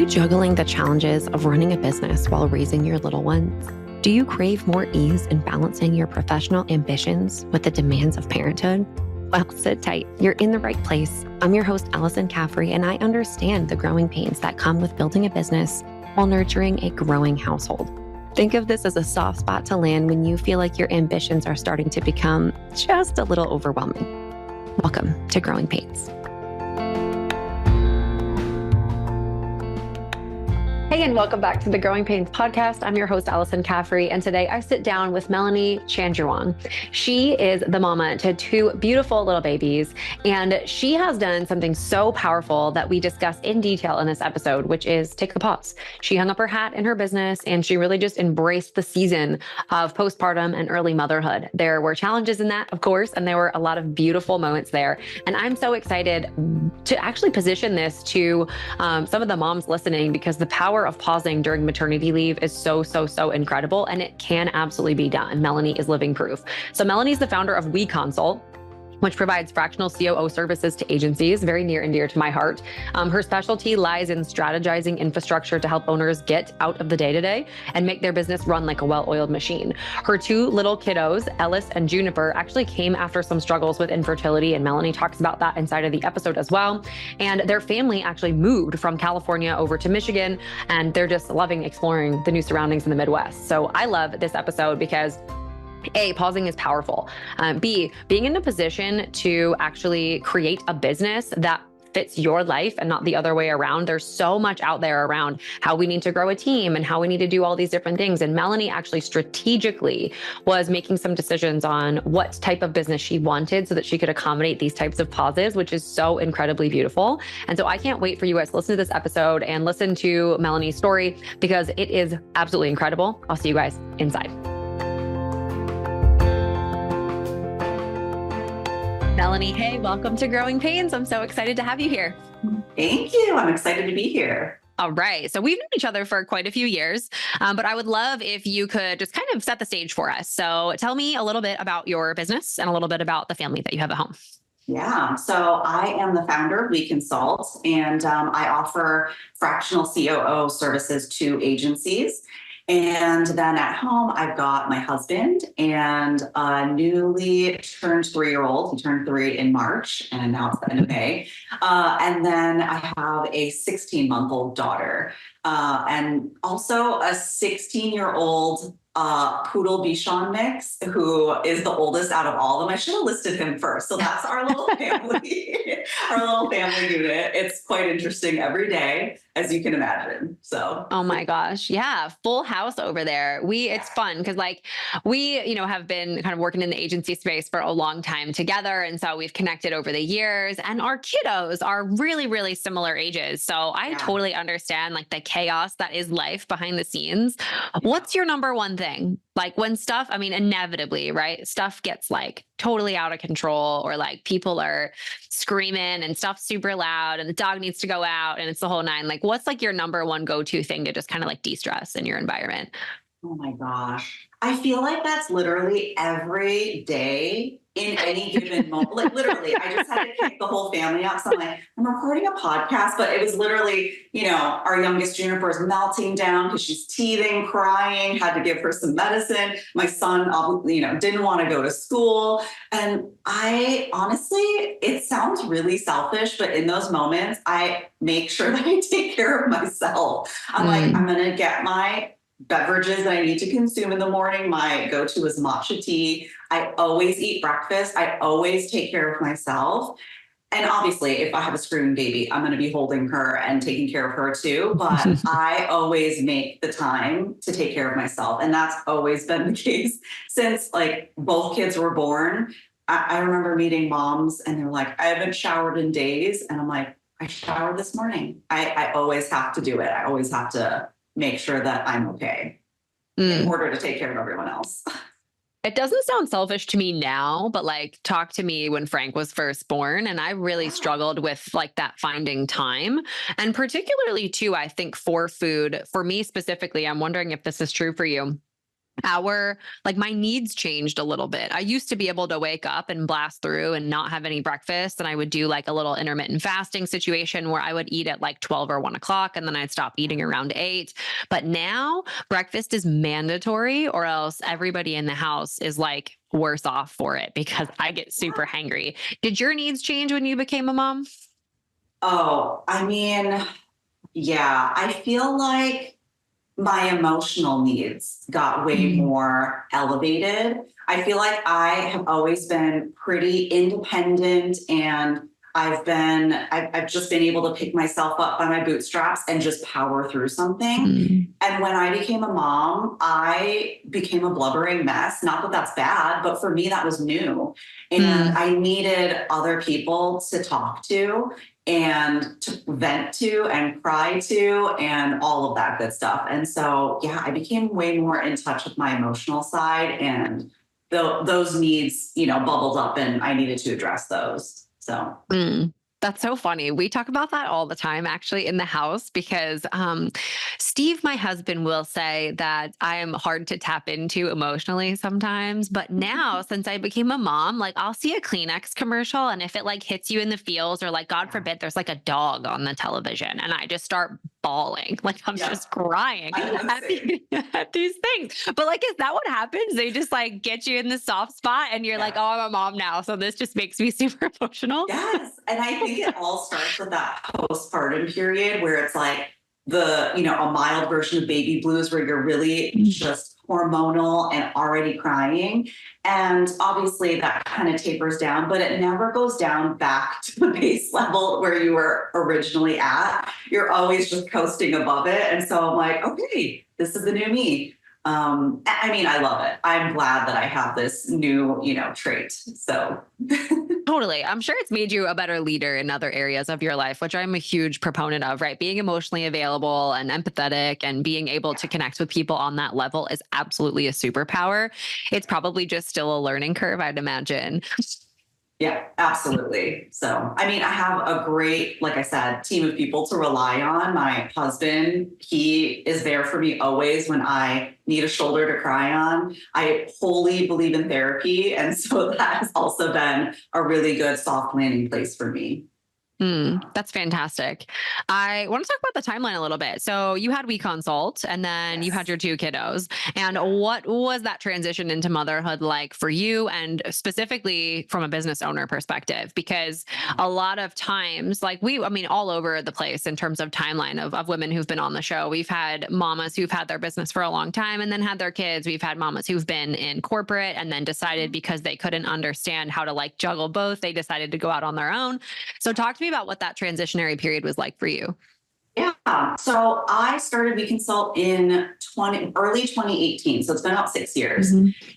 you juggling the challenges of running a business while raising your little ones? Do you crave more ease in balancing your professional ambitions with the demands of parenthood? Well, sit tight. You're in the right place. I'm your host, Alyson Caffrey, and I understand the growing pains that come with building a business while nurturing a growing household. Think of this as a soft spot to land when you feel like your ambitions are starting to become just a little overwhelming. Welcome to Growing Pains. Hey, and welcome back to the Growing Pains podcast. I'm your host, Alyson Caffrey, and today I sit down with Melanie Chandruang. She is the mama to two beautiful little babies, and she has done something so powerful that we discuss in detail in this episode, which is take the pause. She hung up her hat in her business, and she really just embraced the season of postpartum and early motherhood. There were challenges in that, of course, and there were a lot of beautiful moments there. And I'm so excited to actually position this to some of the moms listening, because the power of pausing during maternity leave is so incredible, and it can absolutely be done. Melanie is living proof. So Melanie's the founder of WeConsult, which provides fractional COO services to agencies, very near and dear to my heart. Her specialty lies in strategizing infrastructure to help owners get out of the day-to-day and make their business run like a well-oiled machine. Her two little kiddos, Alyson and Juniper, actually came after some struggles with infertility, and Melanie talks about that inside of the episode as well. And their family actually moved from California over to Michigan, and they're just loving exploring the new surroundings in the Midwest. So I love this episode because A, pausing is powerful. B, being in a position to actually create a business that fits your life and not the other way around. There's so much out there around how we need to grow a team and how we need to do all these different things. And Melanie actually strategically was making some decisions on what type of business she wanted so that she could accommodate these types of pauses, which is so incredibly beautiful. And so I can't wait for you guys to listen to this episode and listen to Melanie's story, because it is absolutely incredible. I'll see you guys inside. Melanie, hey, welcome to Growing Pains. I'm so excited to have you here. Thank you. I'm excited to be here. All right. So we've known each other for quite a few years, but I would love if you could just kind of set the stage for us. So tell me a little bit about your business and a little bit about the family that you have at home. Yeah. So I am the founder of WeConsult, and I offer fractional COO services to agencies. And then at home, I've got my husband and a newly turned 3-year-old. He turned 3 in March, and now it's the end of May. And then I have a 16-month-old daughter, and also a 16-year-old poodle Bichon mix, who is the oldest out of all of them. I should have listed him first. So that's our little family, our little family unit. It's quite interesting every day, as you can imagine. So, oh my gosh. Yeah. Full house over there. It's fun because we have been kind of working in the agency space for a long time together. And so we've connected over the years, and our kiddos are really similar ages. So I totally understand the chaos that is life behind the scenes. What's your number one thing? When stuff, inevitably, right? Stuff gets totally out of control, or people are screaming and stuff's super loud and the dog needs to go out and it's the whole nine. What's your number one go-to thing to just kind of de-stress in your environment? Oh my gosh. I feel like that's literally every day in any given moment. Literally, I just had to kick the whole family out. So I'm recording a podcast, but it was literally, our youngest Juniper is melting down because she's teething, crying, had to give her some medicine. My son, didn't want to go to school. And I honestly, it sounds really selfish, but in those moments, I make sure that I take care of myself. I'm I'm going to get my beverages that I need to consume in the morning. My go-to is matcha tea. I always eat breakfast. I always take care of myself. And obviously, if I have a screaming baby, I'm going to be holding her and taking care of her too. But I always make the time to take care of myself. And that's always been the case since both kids were born. I remember meeting moms and they're like, I haven't showered in days. And I'm like, I showered this morning. I always have to do it. I always have to make sure that I'm okay in order to take care of everyone else. It doesn't sound selfish to me now, but talk to me when Frank was first born. And I really struggled with that finding time. And particularly too, I think for food, for me specifically, I'm wondering if this is true for you. like my needs changed a little bit. I used to be able to wake up and blast through and not have any breakfast. And I would do like a little intermittent fasting situation where I would eat at like 12 or 1 o'clock and then I'd stop eating around 8. But now breakfast is mandatory or else everybody in the house is like worse off for it because I get super hangry. Did your needs change when you became a mom? Oh, I mean, yeah, I feel like my emotional needs got way more elevated. I feel like I have always been pretty independent and I've just been able to pick myself up by my bootstraps and just power through something. And when I became a mom, I became a blubbering mess. Not that that's bad, but for me, that was new. And I needed other people to talk to and to vent to and cry to and all of that good stuff. And so, yeah, I became way more in touch with my emotional side and those needs, bubbled up and I needed to address those. So. That's so funny. We talk about that all the time, actually, in the house, because Steve, my husband, will say that I am hard to tap into emotionally sometimes. But now, since I became a mom, like I'll see a Kleenex commercial, and if it like hits you in the feels, or like God forbid, there's like a dog on the television, and I just start bawling, like I'm just crying at these things. But like, is that what happens? They just like get you in the soft spot, and you're like, oh, I'm a mom now, so this just makes me super emotional. Yes, and I think it all starts with that postpartum period where it's like a mild version of baby blues where you're really just hormonal and already crying. And obviously that kind of tapers down, but it never goes down back to the base level where you were originally at. You're always just coasting above it. And so I'm like, okay, this is the new me. I mean, I love it. I'm glad that I have this new, trait. So totally. I'm sure it's made you a better leader in other areas of your life, which I'm a huge proponent of, right? Being emotionally available and empathetic and being able to connect with people on that level is absolutely a superpower. It's probably just still a learning curve, I'd imagine. Yeah, absolutely. So, I mean, I have a great, like I said, team of people to rely on. My husband, he is there for me always when I need a shoulder to cry on. I wholly believe in therapy. And so that has also been a really good soft landing place for me. That's fantastic. I want to talk about the timeline a little bit. So you had WeConsult and then you had your 2 kiddos. And what was that transition into motherhood like for you and specifically from a business owner perspective? Because a lot of times, like all over the place in terms of timeline of women who've been on the show, we've had mamas who've had their business for a long time and then had their kids. We've had mamas who've been in corporate and then decided because they couldn't understand how to like juggle both, they decided to go out on their own. So talk to me about what that transitionary period was like for you. Yeah. So I started WeConsult in early 2018. So it's been about 6 years.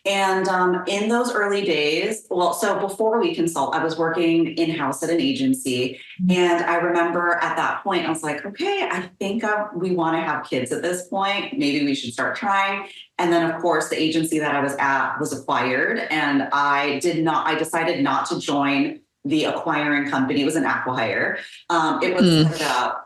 And in those early days, so before WeConsult, I was working in-house at an agency. And I remember at that point, I was like, okay, I think we want to have kids at this point. Maybe we should start trying. And then, of course, the agency that I was at was acquired. And I decided not to join the acquiring company. It was an acqui-hire. It was like a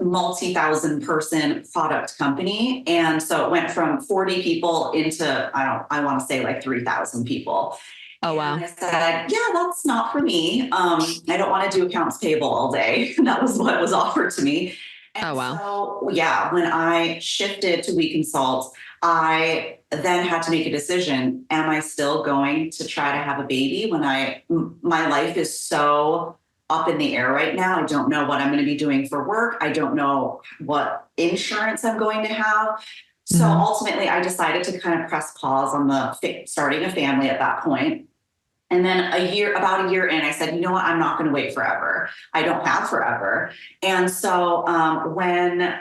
multi-thousand person product company. And so it went from 40 people into, I want to say like 3,000 people. Oh, wow. And I said, yeah, that's not for me. I don't want to do accounts payable all day. That was what was offered to me. And so, yeah, when I shifted to WeConsult, I then had to make a decision. Am I still going to try to have a baby when my life is so up in the air right now? I don't know what I'm going to be doing for work. I don't know what insurance I'm going to have. So ultimately, I decided to kind of press pause on starting a family at that point. And then about a year in, I said, you know what? I'm not going to wait forever. I don't have forever. And so when,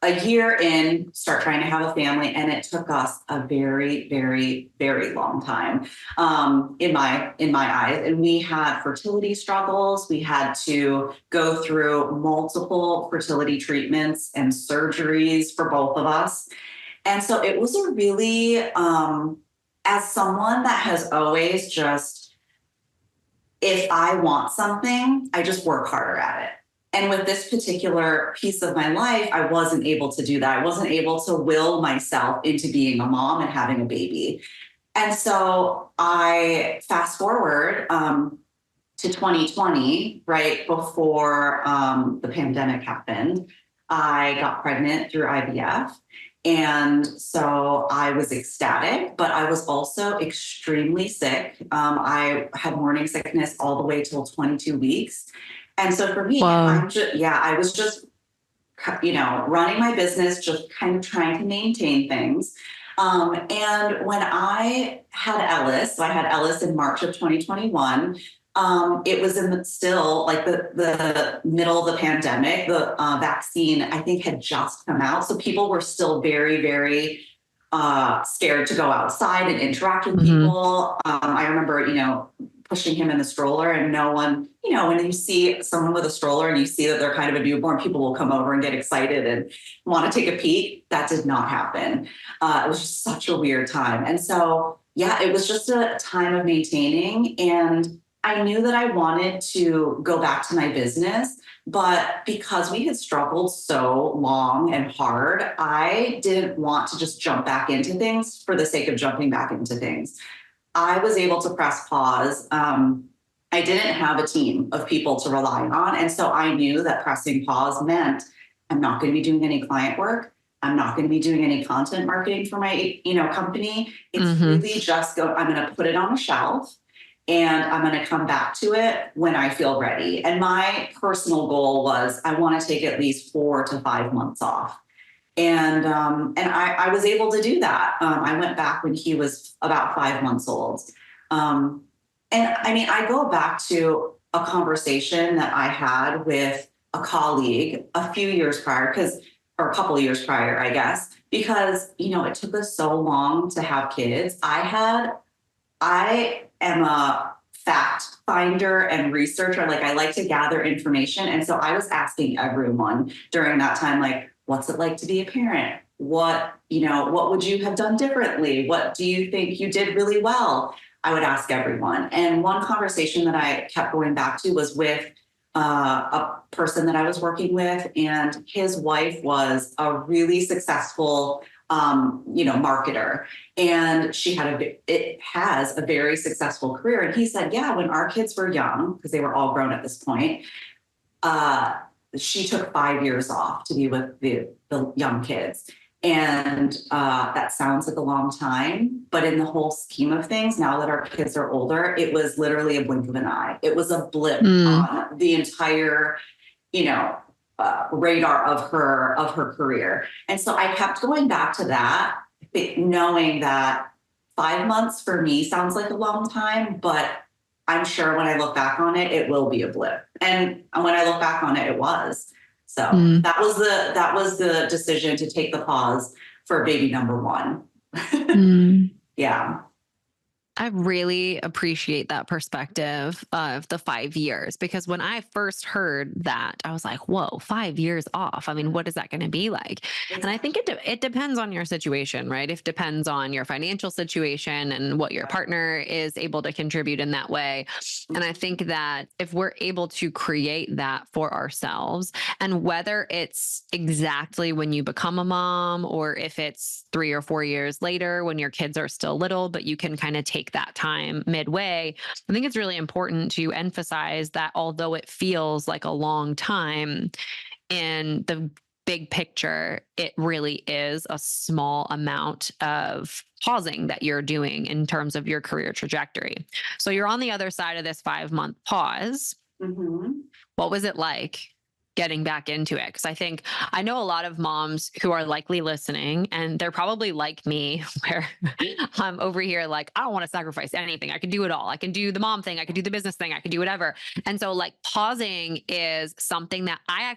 a year in, start trying to have a family, and it took us a very, very, very long time in my eyes. And we had fertility struggles. We had to go through multiple fertility treatments and surgeries for both of us. And so it was a really, as someone that has always just, if I want something, I just work harder at it. And with this particular piece of my life, I wasn't able to do that. I wasn't able to will myself into being a mom and having a baby. And so I fast forward to 2020, right before the pandemic happened. I got pregnant through IVF. And so I was ecstatic, but I was also extremely sick. I had morning sickness all the way till 22 weeks. And so for me, Wow. I was just, running my business, just kind of trying to maintain things. And when I had Ellis, so I had Ellis in March of 2021. It was still like the middle of the pandemic. The vaccine, I think, had just come out. So people were still very, very scared to go outside and interact with people. I remember, pushing him in the stroller, and no one, when you see someone with a stroller and you see that they're kind of a newborn, people will come over and get excited and want to take a peek. That did not happen. It was just such a weird time. And so, yeah, it was just a time of maintaining. And I knew that I wanted to go back to my business, but because we had struggled so long and hard, I didn't want to just jump back into things for the sake of jumping back into things. I was able to press pause. I didn't have a team of people to rely on. And so I knew that pressing pause meant I'm not going to be doing any client work. I'm not going to be doing any content marketing for my, company. It's really just I'm going to put it on a shelf and I'm going to come back to it when I feel ready. And my personal goal was I want to take at least 4 to 5 months off. And I was able to do that. I went back when he was about 5 months old. And I mean, I go back to a conversation that I had with a colleague a few years prior, or a couple of years prior, I guess, because, it took us so long to have kids. I am a fact finder and researcher. Like, I like to gather information. And so I was asking everyone during that time, like, what's it like to be a parent? What would you have done differently? What do you think you did really well? I would ask everyone. And one conversation that I kept going back to was with a person that I was working with, and his wife was a really successful marketer, and it has a very successful career. And he said, yeah, when our kids were young, because they were all grown at this point, she took 5 years off to be with the young kids. And that sounds like a long time, but in the whole scheme of things, now that our kids are older, it was literally a blink of an eye. It was a blip on the entire, radar of her career. And so I kept going back to that, knowing that 5 months for me sounds like a long time, but I'm sure when I look back on it, it will be a blip. And when I look back on it, it was. So that was the decision to take the pause for baby number one. Yeah. I really appreciate that perspective of the 5 years, because when I first heard that, I was like, whoa, 5 years off. I mean, what is that going to be like? And I think it depends on your situation, right? It depends on your financial situation and what your partner is able to contribute in that way. And I think that if we're able to create that for ourselves, and whether it's exactly when you become a mom, or if it's 3 or 4 years later when your kids are still little, but you can kind of take that time midway, I think it's really important to emphasize that although it feels like a long time, in the big picture, it really is a small amount of pausing that you're doing in terms of your career trajectory. So you're on the other side of this 5-month pause. What was it like getting back into it? Because I know a lot of moms who are likely listening, and they're probably like me, where I'm over here like, I don't want to sacrifice anything. I can do it all. I can do the mom thing. I can do the business thing. I can do whatever. And so like pausing is something that I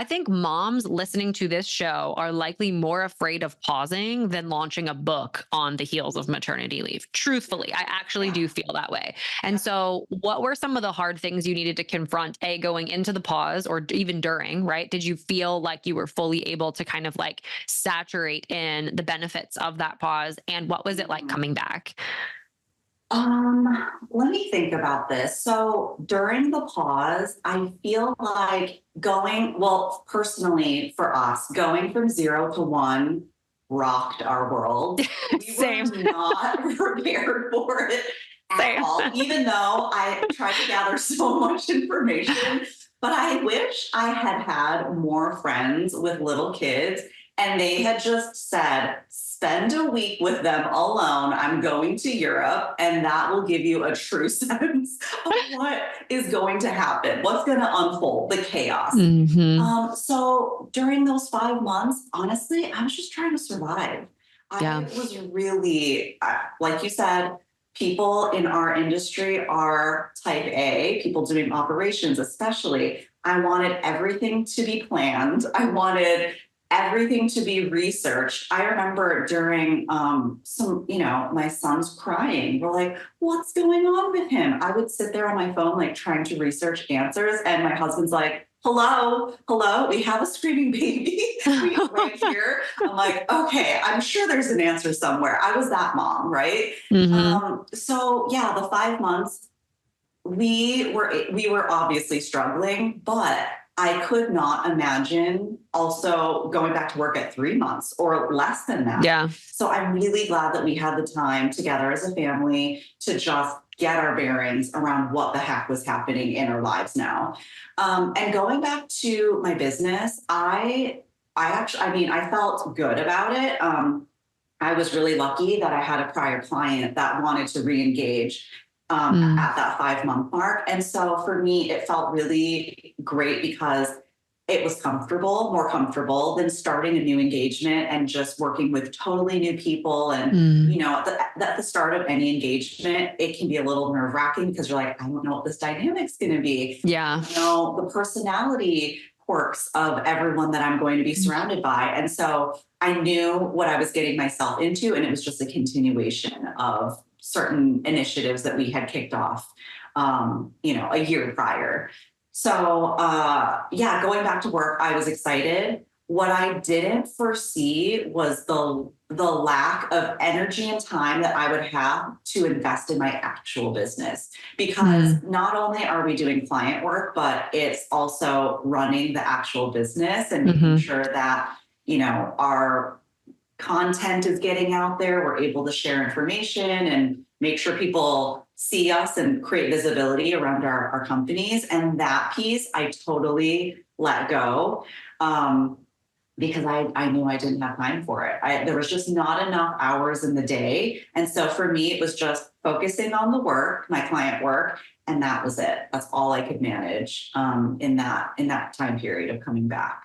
think moms listening to this show are likely more afraid of pausing than launching a book on the heels of maternity leave. Truthfully, I actually do feel that way. And so what were some of the hard things you needed to confront, going into the pause, or even during, right? Did you feel like you were fully able to kind of like saturate in the benefits of that pause? And what was it like coming back? Let me think about this. So during the pause, I feel like well, personally for us, going from 0 to 1 rocked our world. We were Same. not prepared for it at Same. all, even though I tried to gather so much information. But I wish I had had more friends with little kids and they had just said, spend a week with them alone. I'm going to Europe, and that will give you a true sense of what is going to happen, what's going to unfold, the chaos. Mm-hmm. So during those 5 months, honestly, I was just trying to survive. Yeah. I was really, like you said, people in our industry are type A, people doing operations, especially. I wanted everything to be planned. I wanted everything to be researched. I remember during my son's crying. We're like, what's going on with him? I would sit there on my phone, like trying to research answers. And my husband's like, hello, we have a screaming baby right here. I'm like, okay, I'm sure there's an answer somewhere. I was that mom, right? Mm-hmm. So yeah, the 5 months, we were obviously struggling, but I could not imagine also going back to work at 3 months or less than that. Yeah. So I'm really glad that we had the time together as a family to just get our bearings around what the heck was happening in our lives now. And going back to my business, I felt good about it. I was really lucky that I had a prior client that wanted to re-engage at that 5 month mark. And so for me, it felt really great because it was more comfortable than starting a new engagement and just working with totally new people. And, at the start of any engagement, it can be a little nerve wracking because you're like, I don't know what this dynamic's going to be. Yeah. The personality quirks of everyone that I'm going to be surrounded by. And so I knew what I was getting myself into, and it was just a continuation of certain initiatives that we had kicked off, a year prior. So, going back to work, I was excited. What I didn't foresee was the lack of energy and time that I would have to invest in my actual business, because not only are we doing client work, but it's also running the actual business and making sure that, our content is getting out there. We're able to share information and make sure people see us and create visibility around our companies. And that piece I totally let go because I knew I didn't have time for it. There was just not enough hours in the day. And so for me, it was just focusing on the work, my client work, and that was it. That's all I could manage in that time period of coming back.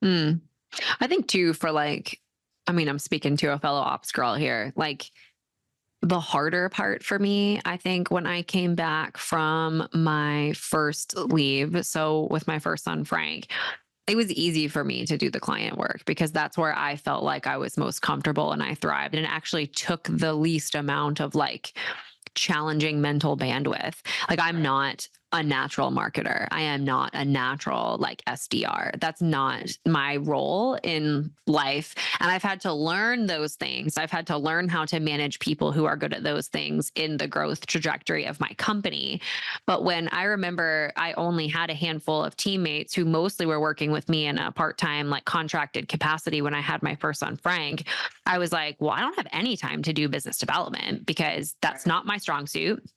I think too, I'm speaking to a fellow ops girl here, like the harder part for me, I think when I came back from my first leave, so with my first son, Frank, it was easy for me to do the client work because that's where I felt like I was most comfortable and I thrived. And it actually took the least amount of challenging mental bandwidth. I'm not a natural marketer. I am not a natural SDR. That's not my role in life. And I've had to learn those things. I've had to learn how to manage people who are good at those things in the growth trajectory of my company. But when I remember I only had a handful of teammates who mostly were working with me in a part-time, contracted capacity when I had my first son, Frank, I was like, well, I don't have any time to do business development because that's not my strong suit.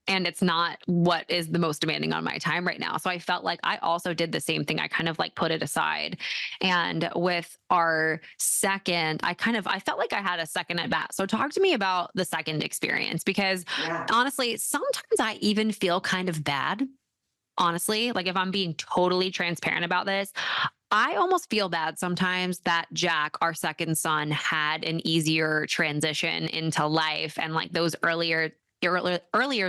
And it's not what is the most demanding on my time right now. So I felt like I also did the same thing. I kind of put it aside. And with our second, I felt like I had a second at bat. So talk to me about the second experience, because honestly, sometimes I even feel kind of bad. Honestly, if I'm being totally transparent about this, I almost feel bad sometimes that Jack, our second son, had an easier transition into life and those earlier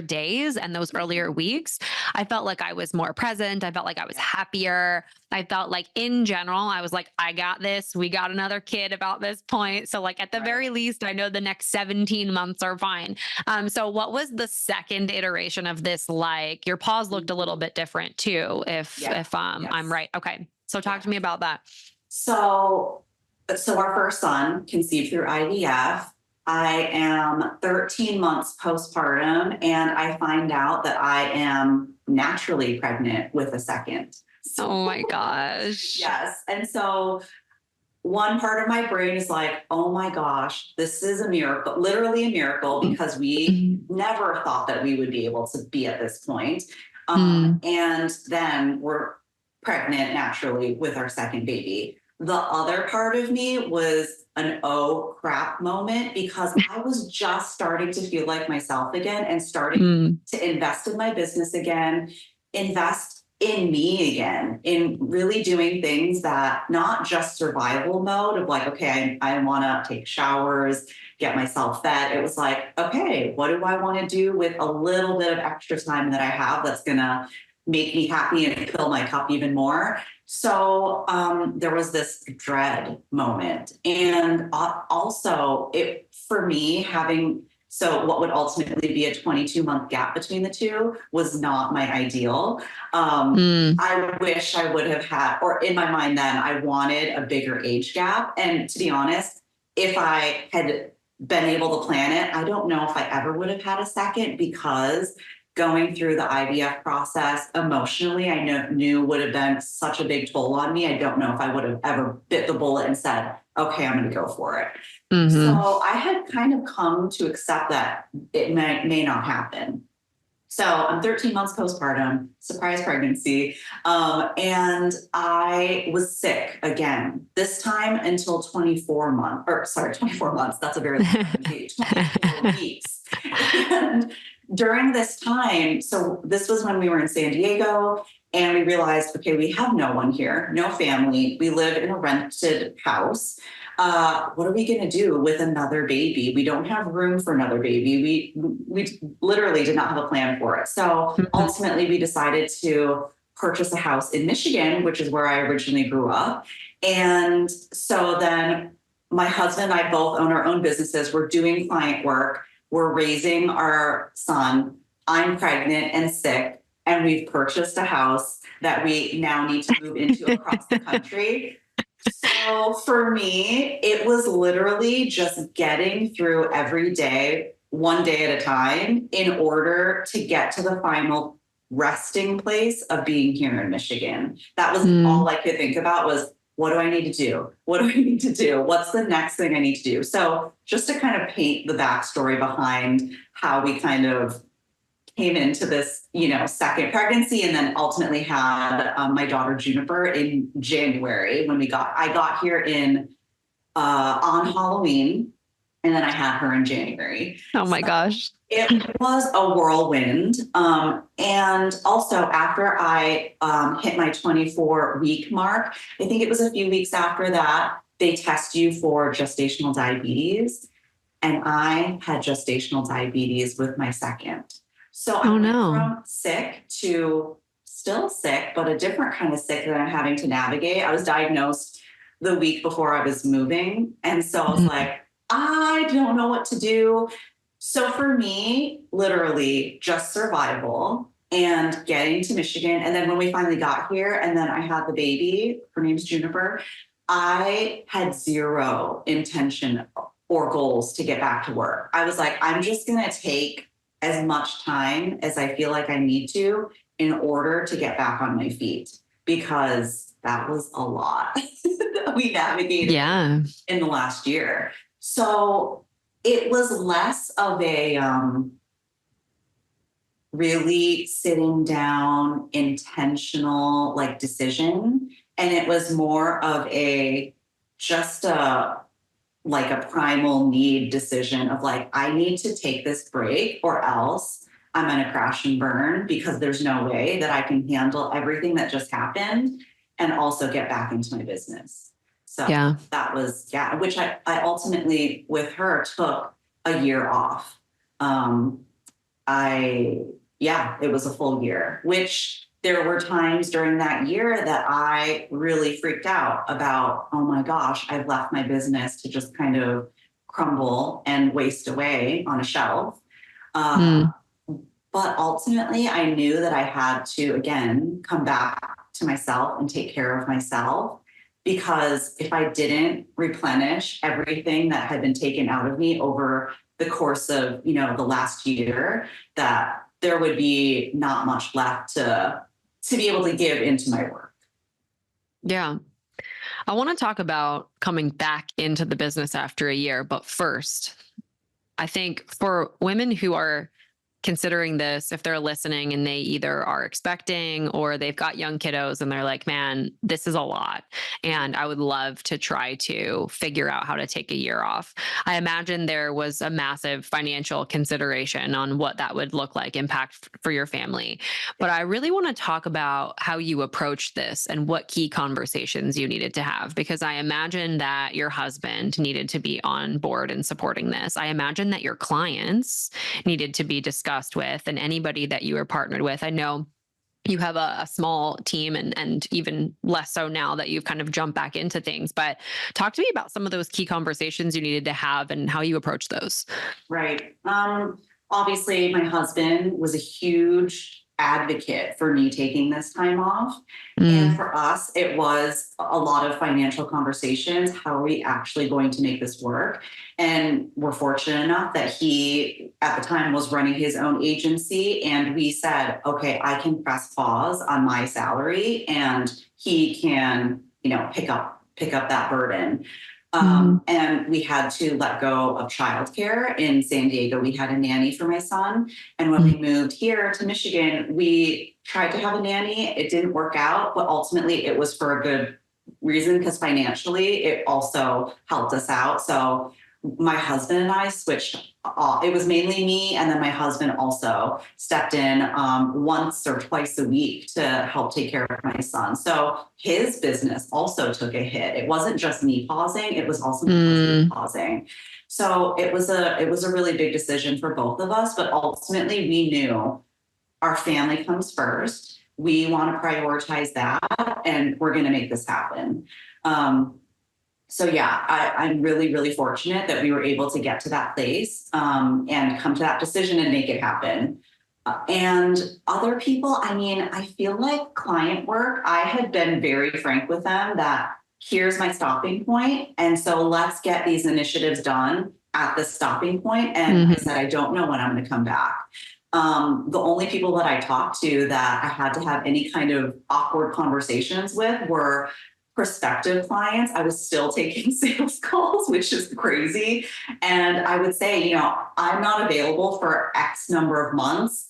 days and those earlier weeks, I felt like I was more present. I felt like I was happier. I felt like in general, I was like, I got this. We got another kid about this point. So at the very least, I know the next 17 months are fine. So what was the second iteration of this like? Your pause looked a little bit different too, if I'm right. Okay. So talk to me about that. So our first son conceived through IVF. I am 13 months postpartum, and I find out that I am naturally pregnant with a second. Oh my gosh. Yes. And so one part of my brain is like, oh my gosh, this is a miracle, literally a miracle, because we never thought that we would be able to be at this point. And then we're pregnant naturally with our second baby. The other part of me was an oh crap moment, because I was just starting to feel like myself again and starting to invest in my business again, invest in me again, in really doing things that not just survival mode of like, okay, I want to take showers, get myself fed. It was like, okay, what do I want to do with a little bit of extra time that I have that's going to make me happy and fill my cup even more? So there was this dread moment. And also it, for me, so what would ultimately be a 22-month gap between the two was not my ideal. I wish I would have had, or in my mind then, I wanted a bigger age gap. And to be honest, if I had been able to plan it, I don't know if I ever would have had a second, because going through the IVF process emotionally, I knew would have been such a big toll on me. I don't know if I would have ever bit the bullet and said, okay, I'm going to go for it. So I had kind of come to accept that it may not happen. So I'm 13 months postpartum, surprise pregnancy. And I was sick again, this time until 24 months. That's a very long time, 24 weeks. And during this time, so this was when we were in San Diego, and we realized, okay, we have no one here, no family. We live in a rented house. What are we going to do with another baby? We don't have room for another baby. We literally did not have a plan for it. So ultimately we decided to purchase a house in Michigan, which is where I originally grew up. And so then my husband and I both own our own businesses. We're doing client work. We're raising our son. I'm pregnant and sick, and we've purchased a house that we now need to move into across the country. So for me, it was literally just getting through every day, one day at a time, in order to get to the final resting place of being here in Michigan. That was all I could think about was, what do I need to do? What do I need to do? What's the next thing I need to do? So just to kind of paint the backstory behind how we kind of came into this, second pregnancy, and then ultimately had my daughter Juniper in January when I got here on Halloween, and then I had her in January. Oh my gosh. It was a whirlwind. And also after I hit my 24-week mark, I think it was a few weeks after that, they test you for gestational diabetes. And I had gestational diabetes with my second. So I went from sick to still sick, but a different kind of sick that I'm having to navigate. I was diagnosed the week before I was moving. And so I was like, I don't know what to do. So for me, literally just survival and getting to Michigan. And then when we finally got here and then I had the baby, her name's Juniper, I had zero intention or goals to get back to work. I was like, I'm just going to take as much time as I feel like I need to in order to get back on my feet, because that was a lot that we navigated in the last year. So it was less of a really sitting down, intentional decision. And it was more of a primal need decision of I need to take this break or else I'm going to crash and burn, because there's no way that I can handle everything that just happened and also get back into my business. So that was, which I ultimately with her took a year off. It was a full year, which there were times during that year that I really freaked out about, oh my gosh, I've left my business to just kind of crumble and waste away on a shelf. But ultimately, I knew that I had to, again, come back to myself and take care of myself, because if I didn't replenish everything that had been taken out of me over the course of, the last year, that there would be not much left to be able to give into my work. Yeah. I want to talk about coming back into the business after a year, but first, I think for women who are considering this, if they're listening and they either are expecting or they've got young kiddos and they're like, man, this is a lot. And I would love to try to figure out how to take a year off. I imagine there was a massive financial consideration on what that would look like, impact for your family. But I really want to talk about how you approached this and what key conversations you needed to have, because I imagine that your husband needed to be on board and supporting this. I imagine that your clients needed to be discussed with, and anybody that you were partnered with. I know you have a small team and even less so now that you've kind of jumped back into things, but talk to me about some of those key conversations you needed to have and how you approach those. Right. Obviously my husband was a huge advocate for me taking this time off. And for us, it was a lot of financial conversations. How are we actually going to make this work? And we're fortunate enough that he, at the time, was running his own agency. And we said, okay, I can press pause on my salary and he can, pick up that burden. And we had to let go of childcare in San Diego. We had a nanny for my son. And when we moved here to Michigan, we tried to have a nanny. It didn't work out, but ultimately it was for a good reason, because financially it also helped us out. So my husband and I switched. It was mainly me, and then my husband also stepped in once or twice a week to help take care of my son. So his business also took a hit. It wasn't just me pausing; it was also my husband pausing. So it was a really big decision for both of us. But ultimately, we knew our family comes first. We want to prioritize that, and we're going to make this happen. So yeah, I'm really, really fortunate that we were able to get to that place and come to that decision and make it happen. And other people, I feel like client work, I had been very frank with them that here's my stopping point. And so let's get these initiatives done at the stopping point. And I said, I don't know when I'm going to come back. The only people that I talked to that I had to have any kind of awkward conversations with were prospective clients. I was still taking sales calls, which is crazy. And I would say, I'm not available for X number of months,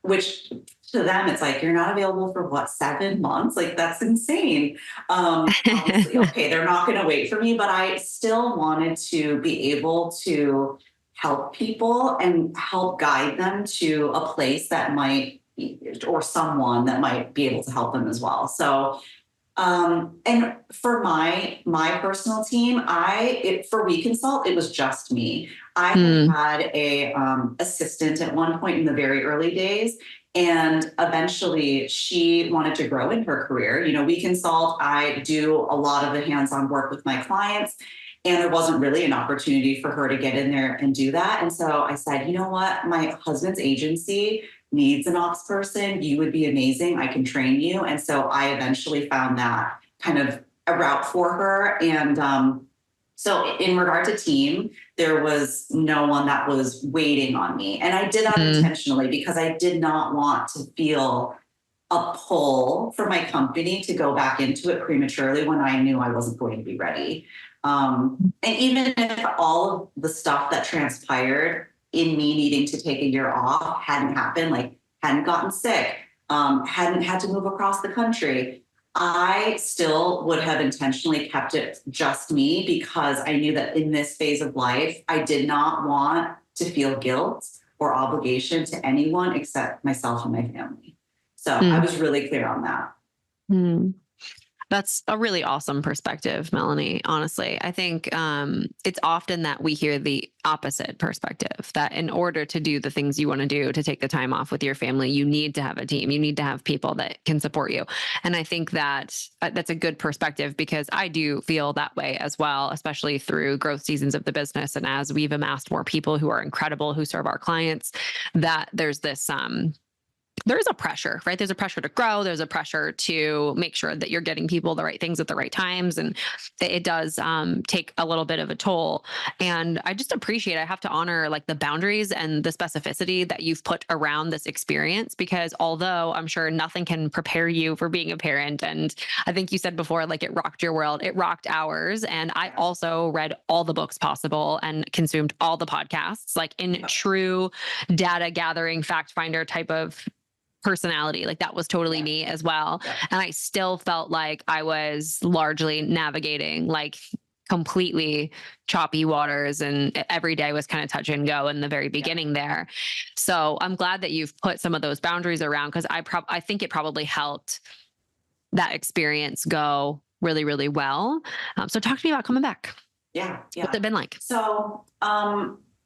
which to them, it's like, you're not available for what, 7 months? Like, that's insane. Obviously, okay, they're not going to wait for me, but I still wanted to be able to help people and help guide them to a place that might, or someone that might be able to help them as well. So and for my personal team, for WeConsult, it was just me. I had a assistant at one point in the very early days, and eventually she wanted to grow in her career. WeConsult, I do a lot of the hands-on work with my clients, and there wasn't really an opportunity for her to get in there and do that. And so I said, you know what, my husband's agency needs an ops person. You would be amazing. I can train you. And so I eventually found that kind of a route for her. And so in regard to team, there was no one that was waiting on me. And I did that intentionally because I did not want to feel a pull for my company to go back into it prematurely when I knew I wasn't going to be ready. And even if all of the stuff that transpired in me needing to take a year off hadn't happened, like hadn't gotten sick, hadn't had to move across the country, I still would have intentionally kept it just me, because I knew that in this phase of life, I did not want to feel guilt or obligation to anyone except myself and my family. So I was really clear on that. That's a really awesome perspective, Melanie. Honestly, I think it's often that we hear the opposite perspective, that in order to do the things you want to do, to take the time off with your family, you need to have a team. You need to have people that can support you. And I think that that's a good perspective, because I do feel that way as well, especially through growth seasons of the business. And as we've amassed more people who are incredible, who serve our clients, that there's this there's a pressure, right? There's a pressure to grow. There's a pressure to make sure that you're getting people the right things at the right times. And it does take a little bit of a toll. And I just appreciate, I have to honor like the boundaries and the specificity that you've put around this experience, because although I'm sure nothing can prepare you for being a parent, and I think you said before, like it rocked your world, it rocked ours. And I also read all the books possible and consumed all the podcasts, like in true data gathering, fact finder type of personality. Like that was totally me as well. And I still felt like I was largely navigating like completely choppy waters, and every day was kind of touch and go in the very beginning there. So I'm glad that you've put some of those boundaries around, because I think it probably helped that experience go really, really well. So talk to me about coming back. Yeah. What's it been like? So,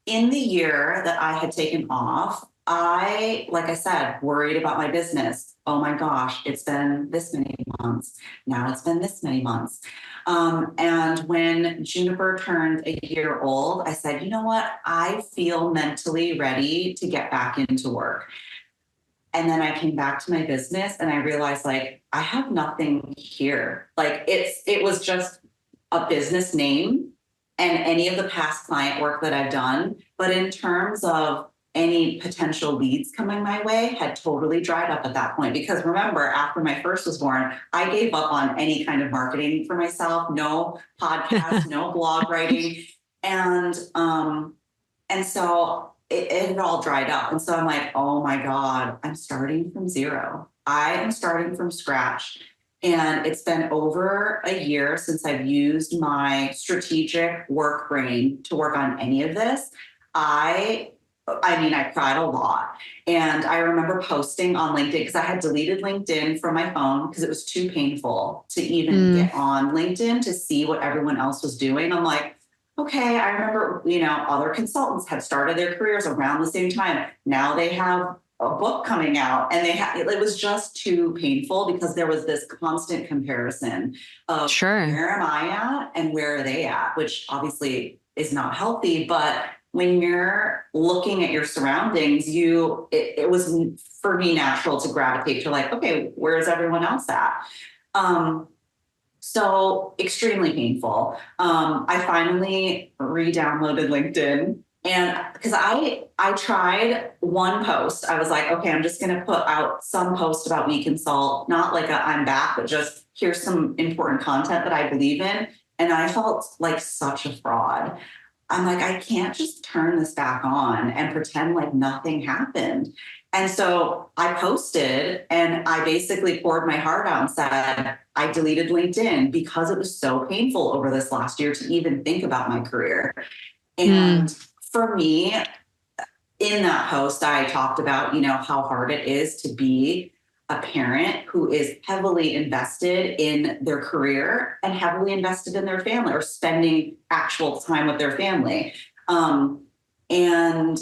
in the year that I had taken off, like I said, worried about my business. Oh my gosh, it's been this many months. Now it's been this many months. And when Juniper turned a year old, I said, you know what? I feel mentally ready to get back into work. And then I came back to my business and I realized like, I have nothing here. Like it was just a business name and any of the past client work that I've done. But in terms of any potential leads coming my way had totally dried up at that point. Because remember, after my first was born, I gave up on any kind of marketing for myself, no podcast, no blog writing. And so it had all dried up. And so I'm like, oh my God, I'm starting from zero. I am starting from scratch. And it's been over a year since I've used my strategic work brain to work on any of this. I mean, I cried a lot. And I remember posting on LinkedIn, because I had deleted LinkedIn from my phone because it was too painful to even get on LinkedIn to see what everyone else was doing. I'm like, okay, I remember, other consultants had started their careers around the same time. Now they have a book coming out, and it was just too painful because there was this constant comparison of where am I at and where are they at, which obviously is not healthy. But when you're looking at your surroundings, it was for me natural to gravitate to like, okay, where is everyone else at? So extremely painful. I finally re-downloaded LinkedIn, and because I tried one post, I was like, okay, I'm just going to put out some post about WeConsult, not like I'm back, but just here's some important content that I believe in. And I felt like such a fraud. I'm like, I can't just turn this back on and pretend like nothing happened. And so I posted and I basically poured my heart out and said, I deleted LinkedIn because it was so painful over this last year to even think about my career. And for me, in that post, I talked about, how hard it is to be a parent who is heavily invested in their career and heavily invested in their family, or spending actual time with their family. And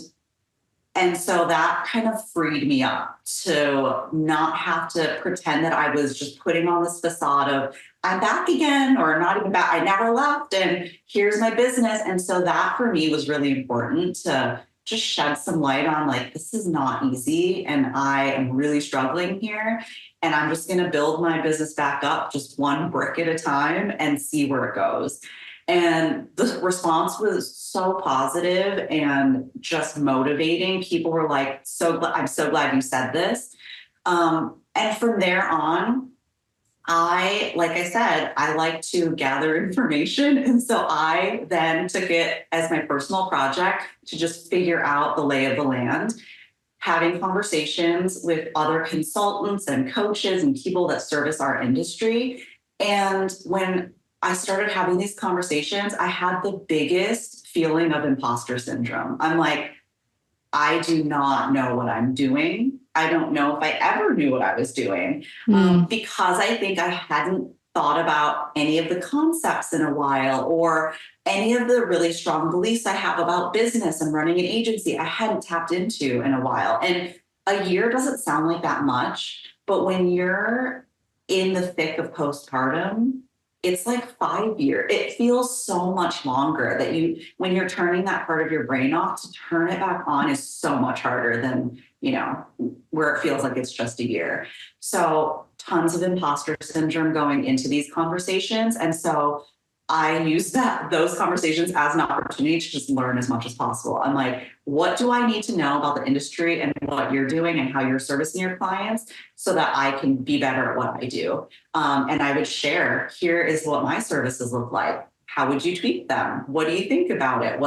so that kind of freed me up to not have to pretend that I was just putting on this facade of I'm back again, or not even back. I never left, and here's my business. And so that for me was really important to just shed some light on like, this is not easy. And I am really struggling here. And I'm just going to build my business back up just one brick at a time and see where it goes. And the response was so positive and just motivating. People were like, I'm so glad you said this. And from there on, like I said, I like to gather information. And so I then took it as my personal project to just figure out the lay of the land, having conversations with other consultants and coaches and people that service our industry. And when I started having these conversations, I had the biggest feeling of imposter syndrome. I'm like, I do not know what I'm doing. I don't know if I ever knew what I was doing, because I think I hadn't thought about any of the concepts in a while, or any of the really strong beliefs I have about business and running an agency I hadn't tapped into in a while. And a year doesn't sound like that much, but when you're in the thick of postpartum, it's like 5 years. It feels so much longer that when you're turning that part of your brain off, to turn it back on is so much harder than, where it feels like it's just a year. So tons of imposter syndrome going into these conversations. And so I use those conversations as an opportunity to just learn as much as possible. I'm like, what do I need to know about the industry and what you're doing and how you're servicing your clients so that I can be better at what I do? And I would share, here is what my services look like. How would you tweak them? What do you think about it?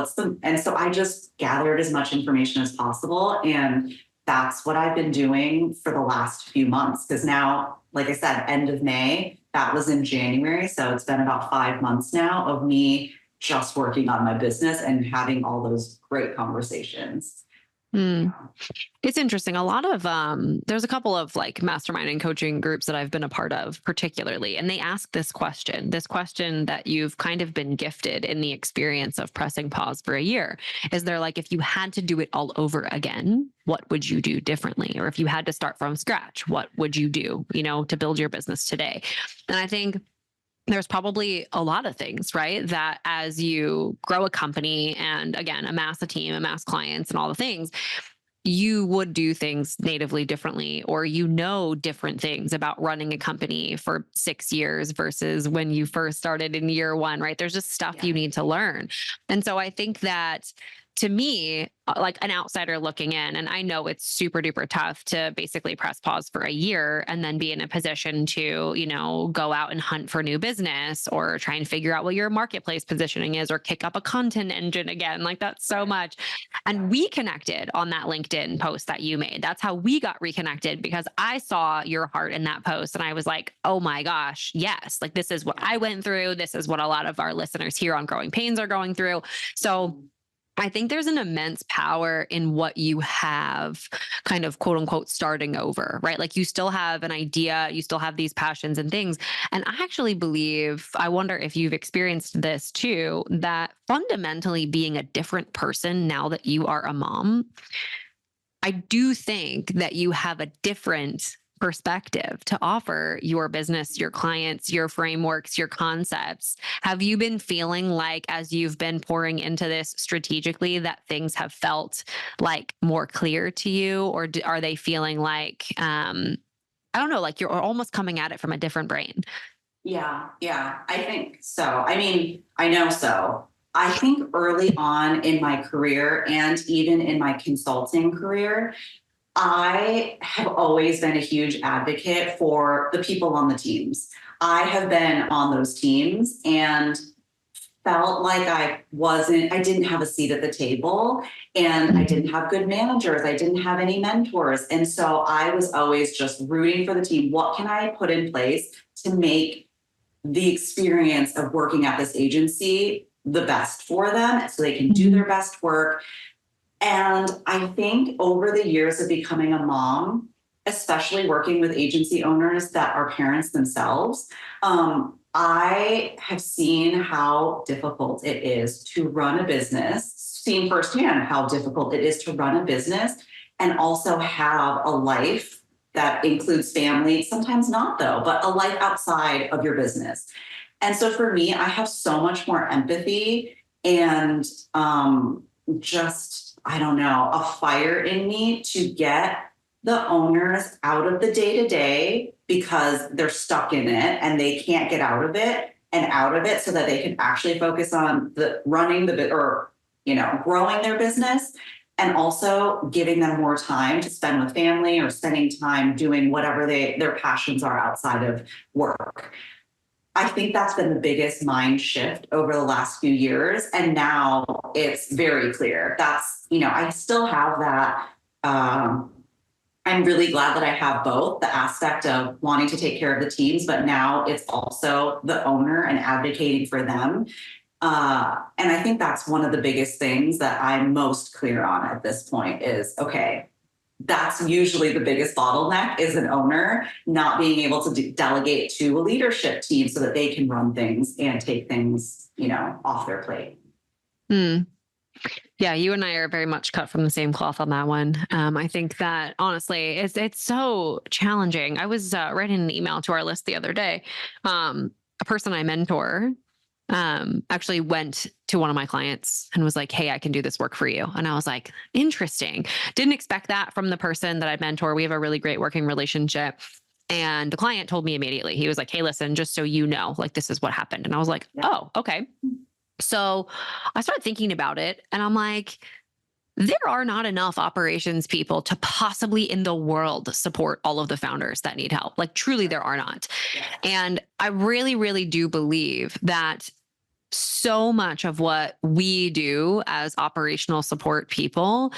And so I just gathered as much information as possible. And that's what I've been doing for the last few months. Because now, like I said, end of May, that was in January. So it's been about 5 months now of me just working on my business and having all those great conversations. It's interesting. A lot of, there's a couple of like mastermind and coaching groups that I've been a part of particularly, and they ask this question that you've kind of been gifted in the experience of pressing pause for a year. Is there like, if you had to do it all over again, what would you do differently? Or if you had to start from scratch, what would you do, to build your business today? And I think there's probably a lot of things, right? That as you grow a company and again, amass a team, amass clients and all the things, you would do things natively differently, or different things about running a company for 6 years versus when you first started in year one, right? There's just stuff you need to learn. And so I think that to me, like an outsider looking in, and I know it's super duper tough to basically press pause for a year and then be in a position to, go out and hunt for new business or try and figure out what your marketplace positioning is or kick up a content engine again. Like that's so much. And we connected on that LinkedIn post that you made. That's how we got reconnected, because I saw your heart in that post and I was like, oh my gosh, yes. Like this is what I went through. This is what a lot of our listeners here on Growing Pains are going through. So I think there's an immense power in what you have kind of quote unquote starting over, right? Like you still have an idea, you still have these passions and things. And I actually believe, I wonder if you've experienced this too, that fundamentally being a different person now that you are a mom, I do think that you have a different perspective to offer your business, your clients, your frameworks, your concepts. Have you been feeling like, as you've been pouring into this strategically, that things have felt like more clear to you? Or are they feeling like, I don't know, like you're almost coming at it from a different brain? Yeah, I think so. I mean, I know so. I think early on in my career and even in my consulting career, I have always been a huge advocate for the people on the teams. I have been on those teams and felt like I didn't have a seat at the table, and I didn't have good managers. I didn't have any mentors. And so I was always just rooting for the team. What can I put in place to make the experience of working at this agency the best for them so they can do their best work? And I think over the years of becoming a mom, especially working with agency owners that are parents themselves, I have seen how difficult it is to run a business, seen firsthand how difficult it is to run a business and also have a life that includes family, sometimes not though, but a life outside of your business. And so for me, I have so much more empathy and I don't know, a fire in me to get the owners out of the day-to-day because they're stuck in it and they can't get out of it so that they can actually focus on growing their business, and also giving them more time to spend with family or spending time doing whatever their passions are outside of work. I think that's been the biggest mind shift over the last few years. And now it's very clear. I still have that. I'm really glad that I have both the aspect of wanting to take care of the teams, but now it's also the owner and advocating for them. And I think that's one of the biggest things that I'm most clear on at this point is, okay, that's usually the biggest bottleneck is an owner not being able to delegate to a leadership team so that they can run things and take things, off their plate. Yeah, you and I are very much cut from the same cloth on that one. I think that honestly, it's so challenging. I was writing an email to our list the other day. A person I mentor actually went to one of my clients and was like, hey, I can do this work for you. And I was like, interesting. Didn't expect that from the person that I mentor. We have a really great working relationship. And the client told me immediately, he was like, hey, listen, just so you know, like, this is what happened. And I was like, oh, okay. So I started thinking about it and I'm like, there are not enough operations people to possibly in the world support all of the founders that need help. Like, truly, there are not. And I really, really do believe that so much of what we do as operational support people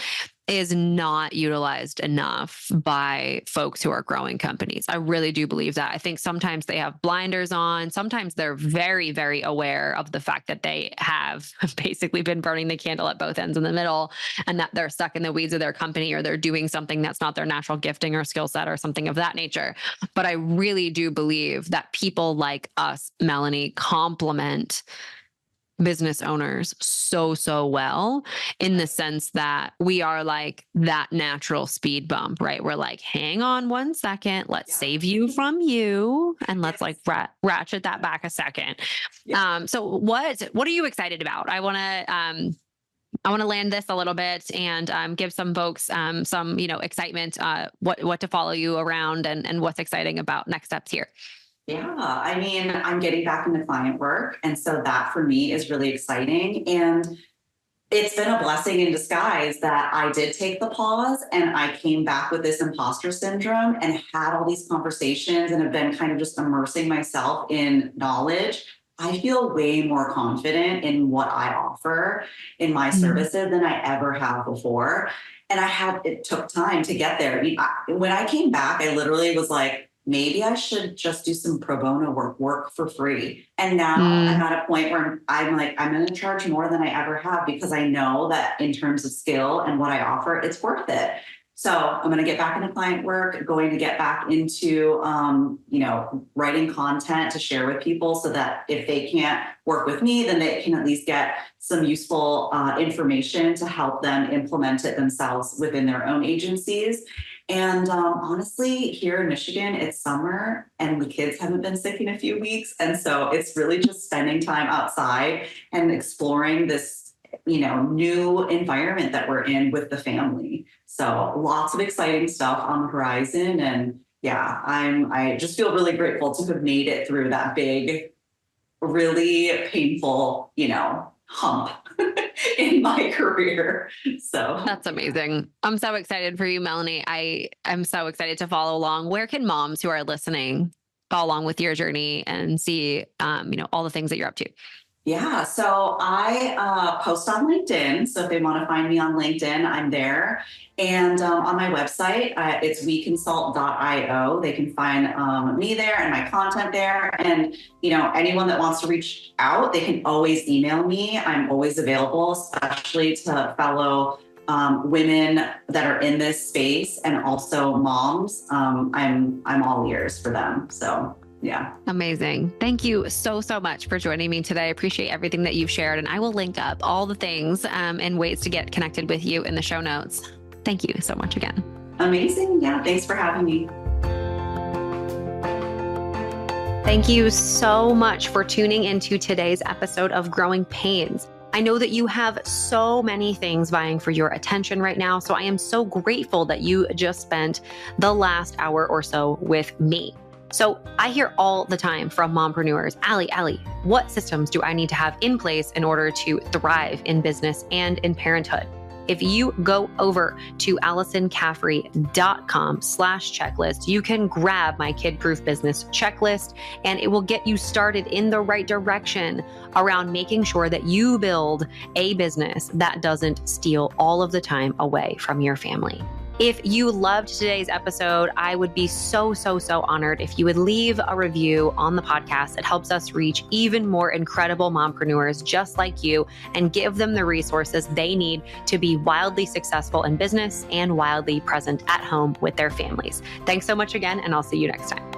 is not utilized enough by folks who are growing companies. I really do believe that. I think sometimes they have blinders on. Sometimes they're very, very aware of the fact that they have basically been burning the candle at both ends in the middle, and that they're stuck in the weeds of their company, or they're doing something that's not their natural gifting or skill set or something of that nature. But I really do believe that people like us, Melanie, complement business owners so well, in the sense that we are like that natural speed bump, right? We're like, hang on one second, let's save you from you, and let's like ratchet that back a second. So what are you excited about? I want to land this a little bit and give some folks some excitement, what to follow you around and what's exciting about next steps here. Yeah, I mean, I'm getting back into client work. And so that for me is really exciting. And it's been a blessing in disguise that I did take the pause and I came back with this imposter syndrome and had all these conversations and have been kind of just immersing myself in knowledge. I feel way more confident in what I offer in my services than I ever have before. And it took time to get there. I mean, when I came back, I literally was like, maybe I should just do some pro bono work for free. And now I'm at a point where I'm like, I'm going to charge more than I ever have, because I know that in terms of skill and what I offer, it's worth it. So I'm going to get back into client work, going to get back into, writing content to share with people, so that if they can't work with me, then they can at least get some useful information to help them implement it themselves within their own agencies. And honestly, here in Michigan, it's summer and the kids haven't been sick in a few weeks. And so it's really just spending time outside and exploring this, new environment that we're in with the family. So lots of exciting stuff on the horizon. And yeah, I just feel really grateful to have made it through that big, really painful, hump in my career. So that's amazing. I'm so excited for you, Melanie. I am so excited to follow along. Where can moms who are listening follow along with your journey and see, all the things that you're up to? Yeah. So I post on LinkedIn. So if they want to find me on LinkedIn, I'm there. And on my website, it's WeConsult.io. They can find me there and my content there. And, anyone that wants to reach out, they can always email me. I'm always available, especially to fellow women that are in this space, and also moms. I'm all ears for them. So yeah. Amazing. Thank you so much for joining me today. I appreciate everything that you've shared, and I will link up all the things and ways to get connected with you in the show notes. Thank you so much again. Amazing. Yeah. Thanks for having me. Thank you so much for tuning into today's episode of Growing Pains. I know that you have so many things vying for your attention right now, so I am so grateful that you just spent the last hour or so with me. So I hear all the time from mompreneurs, Allie, what systems do I need to have in place in order to thrive in business and in parenthood? If you go over to AlysonCaffrey.com/checklist, you can grab my kid-proof business checklist, and it will get you started in the right direction around making sure that you build a business that doesn't steal all of the time away from your family. If you loved today's episode, I would be so honored if you would leave a review on the podcast. It helps us reach even more incredible mompreneurs just like you and give them the resources they need to be wildly successful in business and wildly present at home with their families. Thanks so much again, and I'll see you next time.